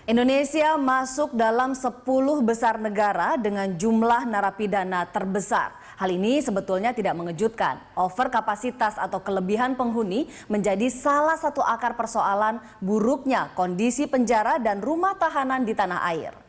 Indonesia masuk dalam 10 besar negara dengan jumlah narapidana terbesar. Hal ini sebetulnya tidak mengejutkan. Overkapasitas atau kelebihan penghuni menjadi salah satu akar persoalan buruknya kondisi penjara dan rumah tahanan di tanah air.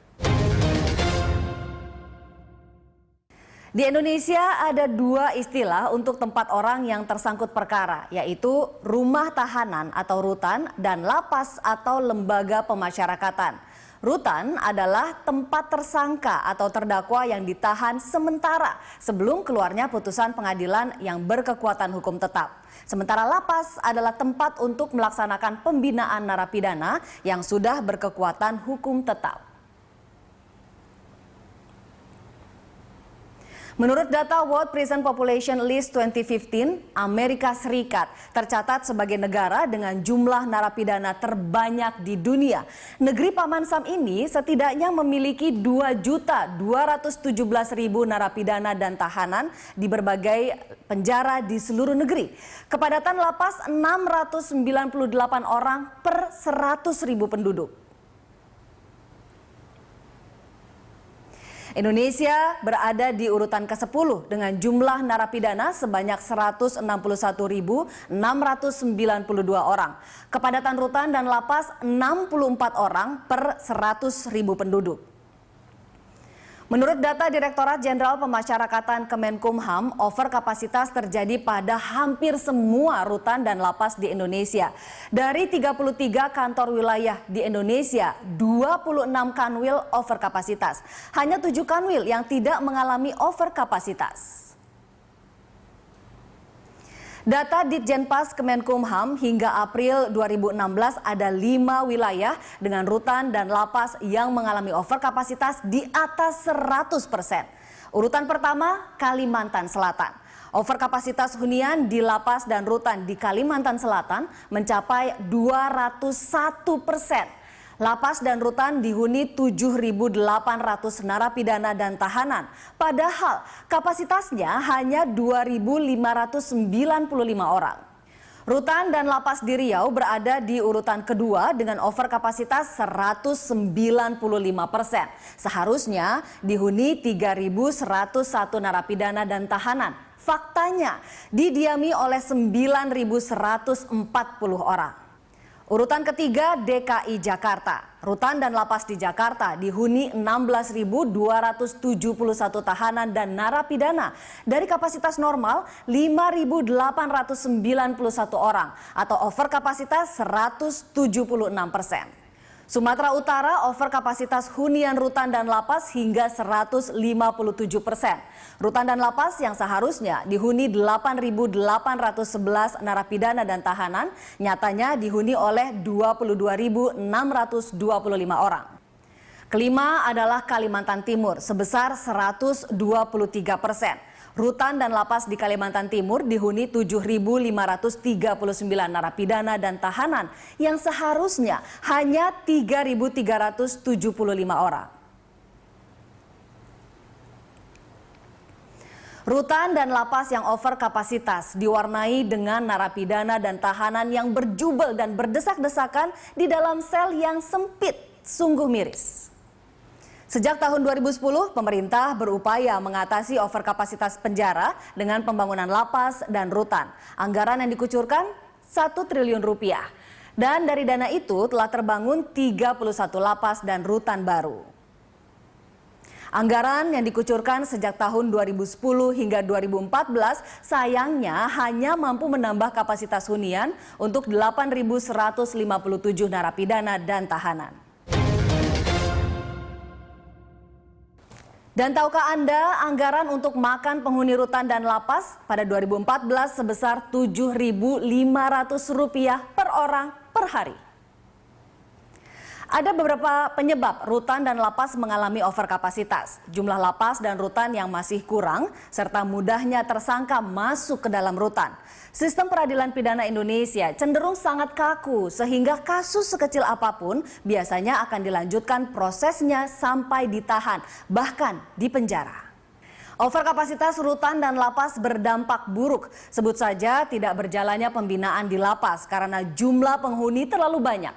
Di Indonesia ada dua istilah untuk tempat orang yang tersangkut perkara, yaitu rumah tahanan atau rutan dan lapas atau lembaga pemasyarakatan. Rutan adalah tempat tersangka atau terdakwa yang ditahan sementara sebelum keluarnya putusan pengadilan yang berkekuatan hukum tetap. Sementara lapas adalah tempat untuk melaksanakan pembinaan narapidana yang sudah berkekuatan hukum tetap. Menurut data World Prison Population List 2015, Amerika Serikat tercatat sebagai negara dengan jumlah narapidana terbanyak di dunia. Negeri Paman Sam ini setidaknya memiliki 2.217.000 narapidana dan tahanan di berbagai penjara di seluruh negeri. Kepadatan lapas 698 orang per 100.000 penduduk. Indonesia berada di urutan ke-10 dengan jumlah narapidana sebanyak 161.692 orang. Kepadatan rutan dan lapas 64 orang per 100.000 penduduk. Menurut data Direktorat Jenderal Pemasyarakatan Kemenkumham, overkapasitas terjadi pada hampir semua rutan dan lapas di Indonesia. Dari 33 kantor wilayah di Indonesia, 26 kanwil overkapasitas. Hanya 7 kanwil yang tidak mengalami overkapasitas. Data Ditjenpas Kemenkumham hingga April 2016 ada 5 wilayah dengan rutan dan lapas yang mengalami overkapasitas di atas 100%. Urutan pertama, Kalimantan Selatan. Overkapasitas hunian di lapas dan rutan di Kalimantan Selatan mencapai 201%. Lapas dan rutan dihuni 7.800 narapidana dan tahanan. Padahal kapasitasnya hanya 2.595 orang. Rutan dan lapas di Riau berada di urutan kedua dengan overkapasitas 195%. Seharusnya dihuni 3.101 narapidana dan tahanan. Faktanya didiami oleh 9.140 orang. Urutan ketiga, DKI Jakarta. Rutan dan lapas di Jakarta dihuni 16.271 tahanan dan narapidana dari kapasitas normal 5.891 orang atau overkapasitas 176%. Sumatera Utara overkapasitas hunian rutan dan lapas hingga 157%. Rutan dan lapas yang seharusnya dihuni 8.811 narapidana dan tahanan nyatanya dihuni oleh 22.625 orang. Kelima adalah Kalimantan Timur sebesar 123%. Rutan dan lapas di Kalimantan Timur dihuni 7.539 narapidana dan tahanan yang seharusnya hanya 3.375 orang. Rutan dan lapas yang overkapasitas diwarnai dengan narapidana dan tahanan yang berjubel dan berdesak-desakan di dalam sel yang sempit, sungguh miris. Sejak tahun 2010, pemerintah berupaya mengatasi overkapasitas penjara dengan pembangunan lapas dan rutan. Anggaran yang dikucurkan 1 triliun rupiah. Dan dari dana itu telah terbangun 31 lapas dan rutan baru. Anggaran yang dikucurkan sejak tahun 2010 hingga 2014 sayangnya hanya mampu menambah kapasitas hunian untuk 8.157 narapidana dan tahanan. Dan tahukah Anda anggaran untuk makan penghuni rutan dan lapas pada 2014 sebesar Rp7.500 per orang per hari? Ada beberapa penyebab rutan dan lapas mengalami overkapasitas. Jumlah lapas dan rutan yang masih kurang, serta mudahnya tersangka masuk ke dalam rutan. Sistem peradilan pidana Indonesia cenderung sangat kaku, sehingga kasus sekecil apapun biasanya akan dilanjutkan prosesnya sampai ditahan, bahkan di penjara. Overkapasitas rutan dan lapas berdampak buruk. Sebut saja tidak berjalannya pembinaan di lapas karena jumlah penghuni terlalu banyak.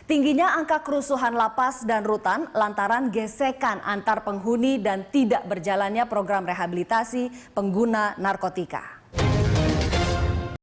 Tingginya angka kerusuhan lapas dan rutan lantaran gesekan antar penghuni dan tidak berjalannya program rehabilitasi pengguna narkotika.